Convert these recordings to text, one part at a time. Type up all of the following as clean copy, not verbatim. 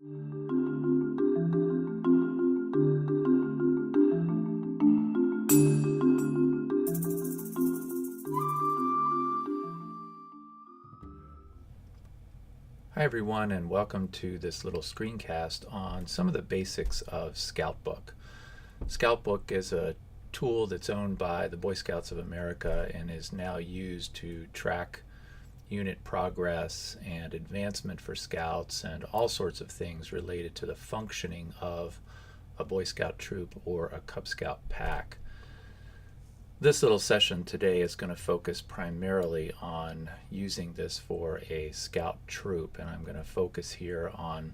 Hi everyone, and welcome to this little screencast on some of the basics of Scoutbook. Scoutbook is a tool that's owned by the Boy Scouts of America and is now used to track unit progress and advancement for Scouts and all sorts of things related to the functioning of a Boy Scout troop or a Cub Scout pack. This little session today is going to focus primarily on using this for a Scout troop, and I'm going to focus here on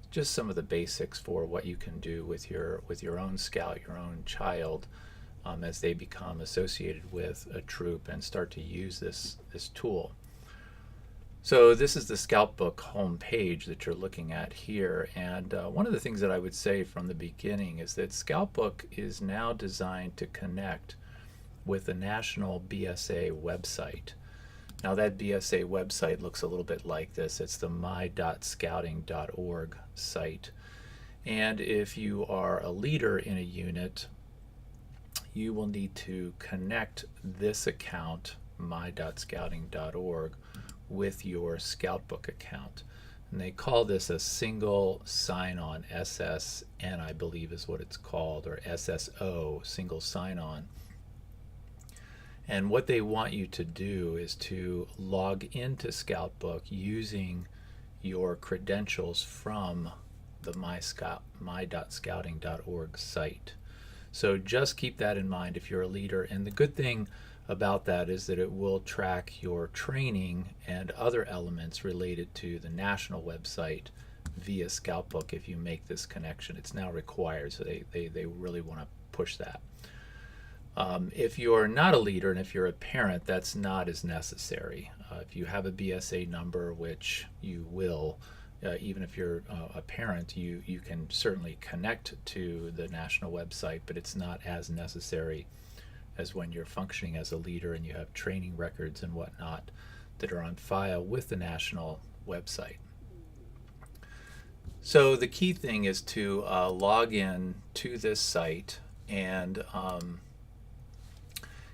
just some of the basics for what you can do with your own Scout, your own child, as they become associated with a troop and start to use this tool. So this is the Scoutbook home page that you're looking at here, and one of the things that I would say from the beginning is that Scoutbook is now designed to connect with the national BSA website. Now that BSA website looks a little bit like this. It's the my.scouting.org site. And if you are a leader in a unit, you will need to connect this account, my.scouting.org, with your Scoutbook account. And they call this a single sign-on, SSN I believe is what it's called, or SSO, single sign-on. And what they want you to do is to log into Scoutbook using your credentials from the my.scouting.org site. So just keep that in mind if you're a leader. And the good thing about that is that it will track your training and other elements related to the national website via Scoutbook if you make this connection. It's now required, so they really want to push that. If you're not a leader and if you're a parent, that's not as necessary. If you have a BSA number, which you will, even if you're a parent, you can certainly connect to the national website, but it's not as necessary as when you're functioning as a leader and you have training records and whatnot that are on file with the national website. So the key thing is to log in to this site, and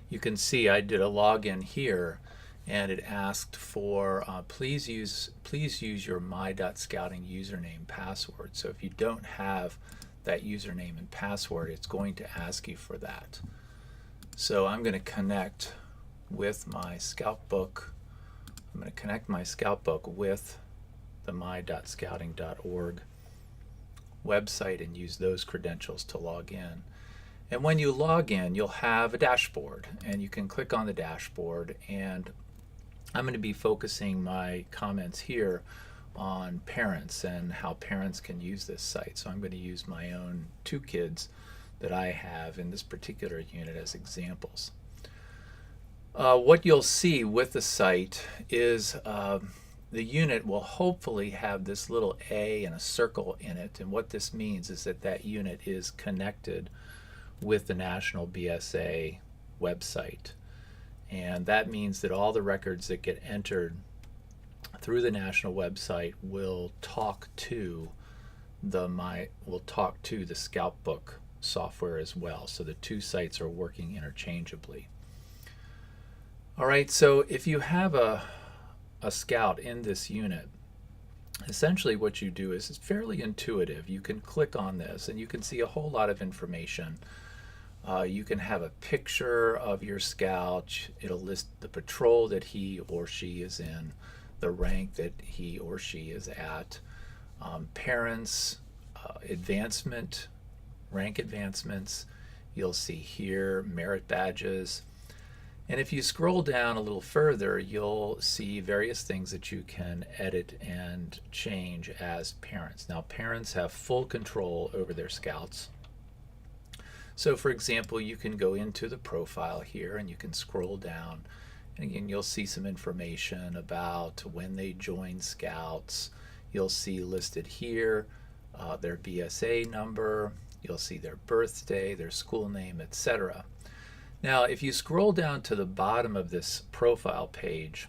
you can see I did a login here, and it asked for please use your my.scouting username password. So if you don't have that username and password, it's going to ask you for that. So I'm going to connect with my Scoutbook. I'm going to connect my Scoutbook with the my.scouting.org website and use those credentials to log in. And when you log in, you'll have a dashboard, and you can click on the dashboard, and I'm going to be focusing my comments here on parents and how parents can use this site. So I'm going to use my own 2 kids that I have in this particular unit as examples. What you'll see with the site is the unit will hopefully have this little A and a circle in it, and what this means is that that unit is connected with the national BSA website, and that means that all the records that get entered through the national website will talk to the Scoutbook software as well. So the 2 sites are working interchangeably. All right, so if you have a Scout in this unit, essentially what you do is it's fairly intuitive. You can click on this and you can see a whole lot of information. You can have a picture of your Scout. It'll list the patrol that he or she is in, the rank that he or she is at, parents, advancement, rank advancements. You'll see here merit badges. And if you scroll down a little further, you'll see various things that you can edit and change as parents. Now, parents have full control over their Scouts. So for example, you can go into the profile here and you can scroll down, and again you'll see some information about when they joined Scouts. You'll see listed here their BSA number, you'll see their birthday, their school name, etc. Now if you scroll down to the bottom of this profile page,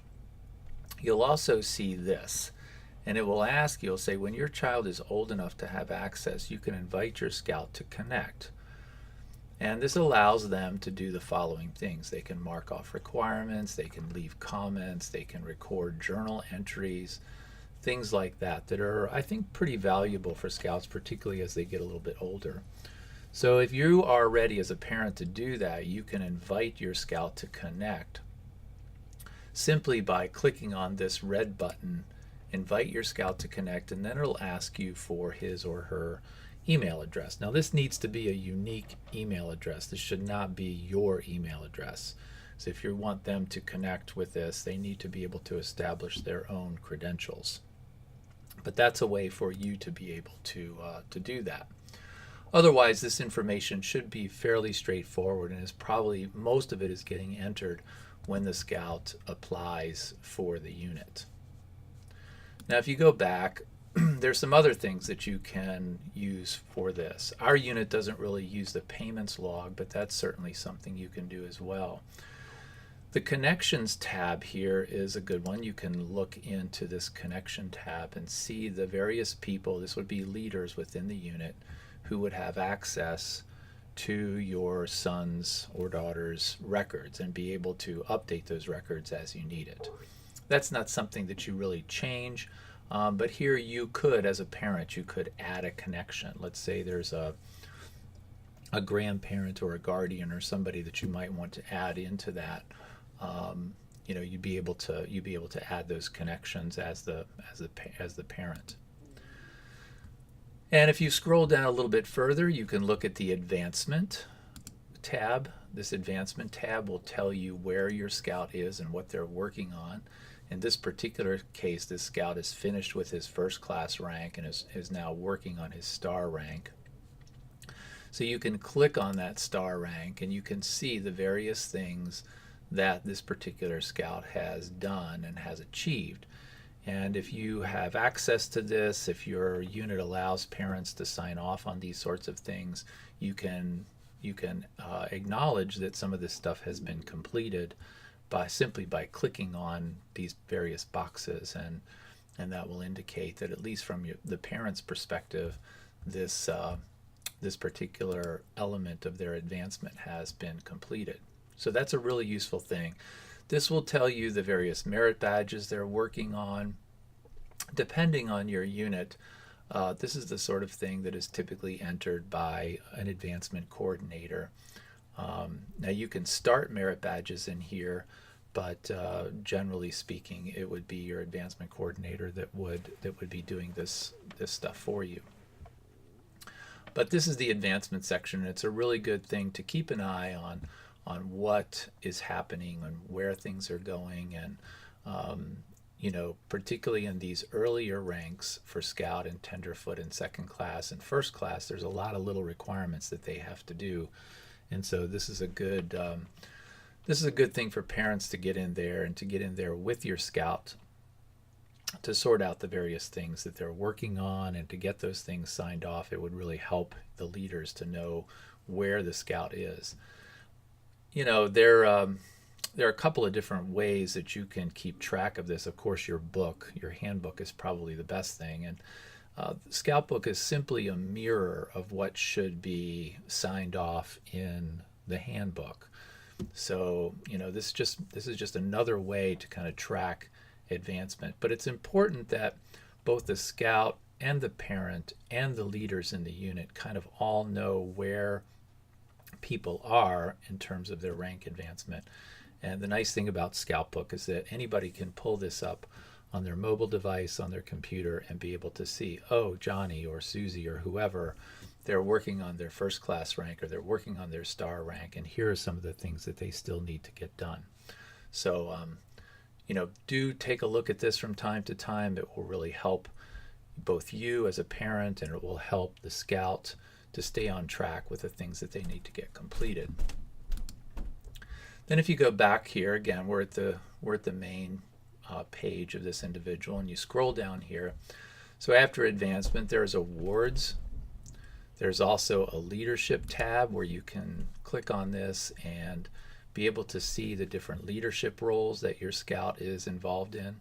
you'll also see this, And it will ask you, it'll say, when your child is old enough to have access, you can invite your scout to connect. And this allows them to do the following things. They can mark off requirements, they can leave comments, they can record journal entries, things like that that are, I think, pretty valuable for scouts, particularly as they get a little bit older. So if you are ready as a parent to do that, you can invite your scout to connect simply by clicking on this red button, invite your scout to connect, and then it'll ask you for his or her email address. Now this needs to be a unique email address. This should not be your email address. So if you want them to connect with this, they need to be able to establish their own credentials. But that's a way for you to be able to do that. Otherwise, this information should be fairly straightforward, and is probably, most of it is getting entered when the scout applies for the unit. Now if you go back, there's some other things that you can use for this. Our unit doesn't really use the payments log, but that's certainly something you can do as well. The connections tab here is a good one. You can look into this connection tab and see the various people, this would be leaders within the unit, who would have access to your son's or daughter's records and be able to update those records as you need it. That's not something that you really change, but here you could, as a parent, you could add a connection. Let's say there's a grandparent or a guardian or somebody that you might want to add into that. You know, you'd be able to add those connections as the parent. And if you scroll down a little bit further, you can look at the advancement tab. This advancement tab will tell you where your scout is and what they're working on. In this particular case, this scout is finished with his first class rank and is now working on his star rank. So you can click on that star rank and you can see the various things that this particular scout has done and has achieved. And if you have access to this, if your unit allows parents to sign off on these sorts of things, you can acknowledge that some of this stuff has been completed simply by clicking on these various boxes, and that will indicate that, at least from the parent's perspective, this particular element of their advancement has been completed. So that's a really useful thing. This will tell you the various merit badges they're working on. Depending on your unit, this is the sort of thing that is typically entered by an advancement coordinator. Now you can start merit badges in here, but generally speaking, it would be your advancement coordinator that would be doing this stuff for you. But this is the advancement section, and it's a really good thing to keep an eye on what is happening and where things are going, and you know, particularly in these earlier ranks for Scout and Tenderfoot and second class and first class, there's a lot of little requirements that they have to do, and so this is a good thing for parents to get in there, and to get in there with your Scout to sort out the various things that they're working on, and to get those things signed off. It would really help the leaders to know where the Scout is. You know, there are a couple of different ways that you can keep track of this. Of course, your handbook is probably the best thing, and the Scoutbook is simply a mirror of what should be signed off in the handbook. So, you know, this is just another way to kind of track advancement. But it's important that both the Scout and the parent and the leaders in the unit kind of all know where people are in terms of their rank advancement. And the nice thing about Scoutbook is that anybody can pull this up on their mobile device, on their computer, and be able to see, oh, Johnny or Susie or whoever, they're working on their first class rank, or they're working on their star rank, and here are some of the things that they still need to get done. So you know, do take a look at this from time to time. It will really help both you as a parent, and it will help the Scout to stay on track with the things that they need to get completed. Then if you go back here, again, we're at the main page of this individual, and you scroll down here. So after advancement, there's awards. There's also a leadership tab where you can click on this and be able to see the different leadership roles that your Scout is involved in.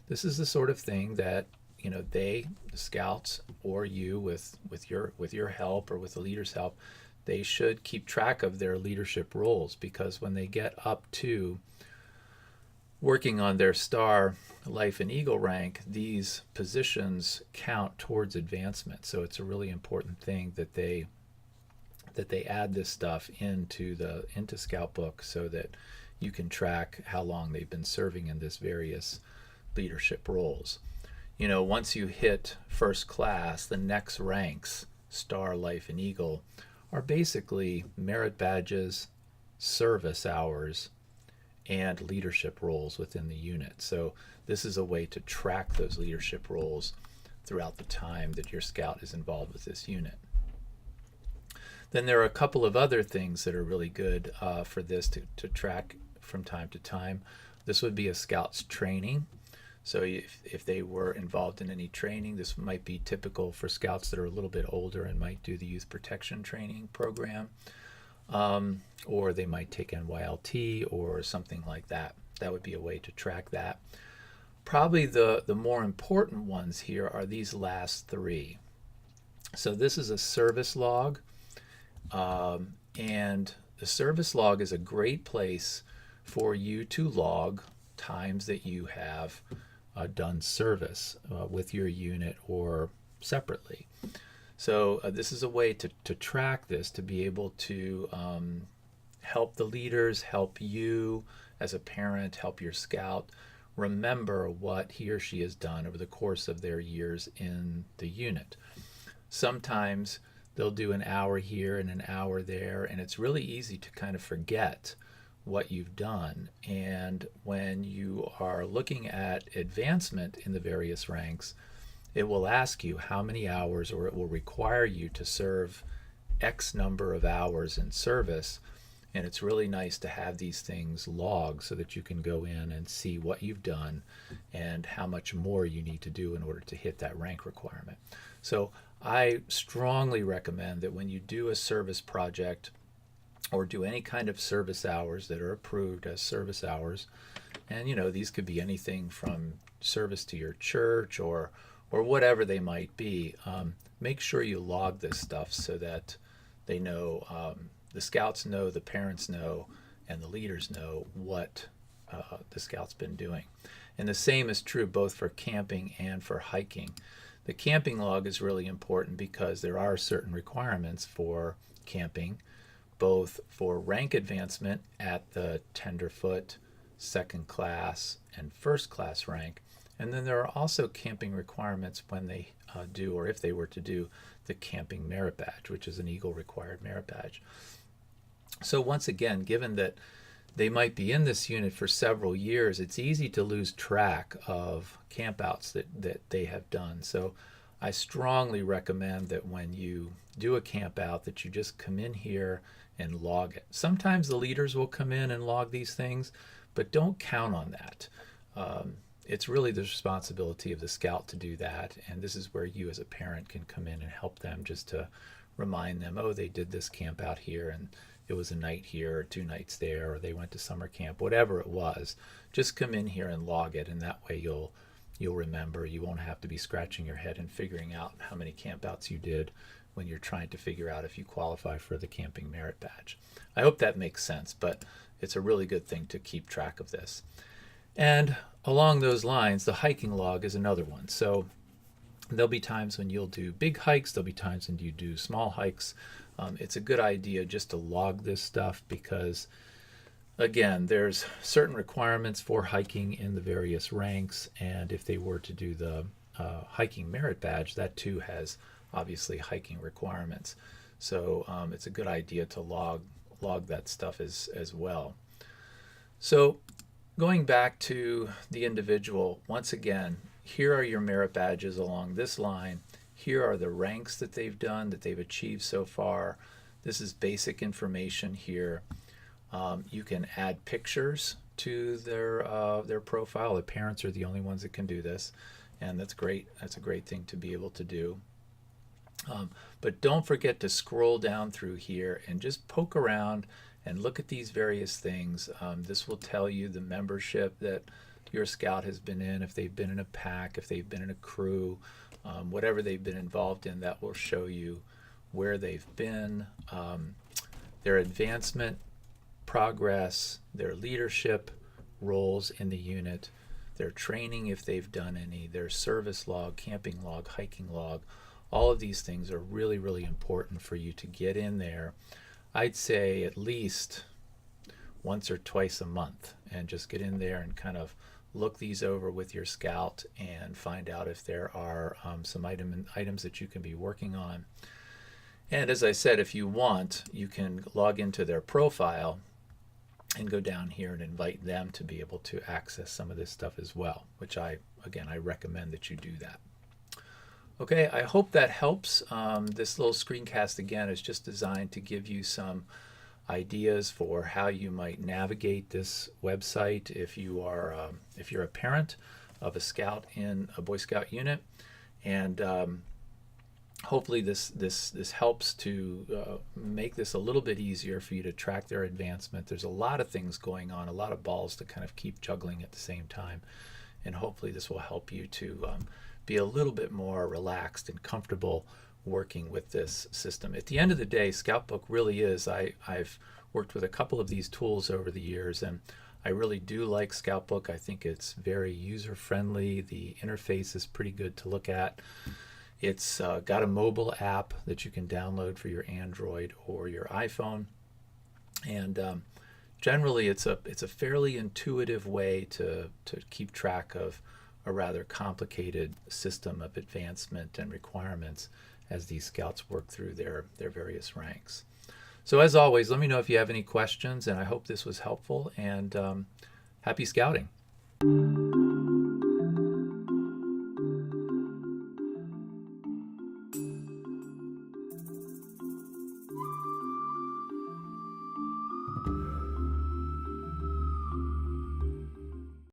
This is the sort of thing that, the scouts, or you with your help or with the leader's help, they should keep track of their leadership roles, because when they get up to working on their Star, Life, and Eagle rank, these positions count towards advancement. So it's a really important thing that they add this stuff into Scoutbook, so that you can track how long they've been serving in this various leadership roles. Once you hit first class, the next ranks, Star, Life, and Eagle, are basically merit badges, service hours, and leadership roles within the unit. So this is a way to track those leadership roles throughout the time that your scout is involved with this unit. Then there are a couple of other things that are really good for this to track from time to time. This would be a scout's training. So if they were involved in any training, this might be typical for scouts that are a little bit older and might do the youth protection training program. Or they might take NYLT or something like that. That would be a way to track that. Probably the more important ones here are these last three. So this is a service log, and the service log is a great place for you to log times that you have done service with your unit or separately. So this is a way to track this, to be able to help the leaders, help you as a parent, help your scout remember what he or she has done over the course of their years in the unit. Sometimes they'll do an hour here and an hour there, and it's really easy to kind of forget what you've done. And when you are looking at advancement in the various ranks, it will ask you how many hours, or it will require you to serve X number of hours in service. And it's really nice to have these things logged so that you can go in and see what you've done and how much more you need to do in order to hit that rank requirement. So I strongly recommend that when you do a service project or do any kind of service hours that are approved as service hours, and these could be anything from service to your church or whatever they might be, make sure you log this stuff so that they know, the scouts know, the parents know, and the leaders know what the scout's been doing. And the same is true both for camping and for hiking. The camping log is really important because there are certain requirements for camping, both for rank advancement at the tenderfoot, second class, and first class rank. And then there are also camping requirements when they do, or if they were to do, the camping merit badge, which is an Eagle required merit badge. So once again, given that they might be in this unit for several years, it's easy to lose track of campouts that they have done. So I strongly recommend that when you do a camp out, that you just come in here and log it. Sometimes the leaders will come in and log these things, but don't count on that. It's really the responsibility of the scout to do that, and this is where you as a parent can come in and help them, just to remind them, oh, they did this camp out here, and it was a night here or 2 nights there, or they went to summer camp, whatever it was. Just come in here and log it, and that way you'll remember. You won't have to be scratching your head and figuring out how many campouts you did when you're trying to figure out if you qualify for the camping merit badge. I hope that makes sense, but it's a really good thing to keep track of this. And along those lines, the hiking log is another one. So there'll be times when you'll do big hikes, there'll be times when you do small hikes. It's a good idea just to log this stuff because, again, there's certain requirements for hiking in the various ranks, and if they were to do the hiking merit badge, that too has obviously hiking requirements. So it's a good idea to log that stuff as well. So going back to the individual, once again, here are your merit badges along this line. Here are the ranks that they've done, that they've achieved so far. This is basic information here. You can add pictures to their profile. The parents are the only ones that can do this, and that's great. That's a great thing to be able to do. But don't forget to scroll down through here and just poke around and look at these various things. This will tell you the membership that your scout has been in, if they've been in a pack, if they've been in a crew, whatever they've been involved in, that will show you where they've been, their advancement, progress, their leadership roles in the unit, their training if they've done any, their service log, camping log, hiking log. All of these things are really, really important for you to get in there. I'd say at least once or twice a month, and just get in there and kind of look these over with your scout and find out if there are some items that you can be working on. And as I said, if you want, you can log into their profile and go down here and invite them to be able to access some of this stuff as well, which I recommend that you do that. Okay, I hope that helps. This little screencast, again, is just designed to give you some ideas for how you might navigate this website if you're a parent of a scout in a Boy Scout unit, and hopefully this helps to make this a little bit easier for you to track their advancement. There's a lot of things going on, a lot of balls to kind of keep juggling at the same time, and hopefully this will help you to be a little bit more relaxed and comfortable working with this system. At the end of the day, Scoutbook really is, I've worked with a couple of these tools over the years, and I really do like Scoutbook. I think it's very user-friendly. The interface is pretty good to look at. It's got a mobile app that you can download for your Android or your iPhone, and generally it's a fairly intuitive way to keep track of a rather complicated system of advancement and requirements as these scouts work through their various ranks. So as always, let me know if you have any questions, and I hope this was helpful, and happy scouting.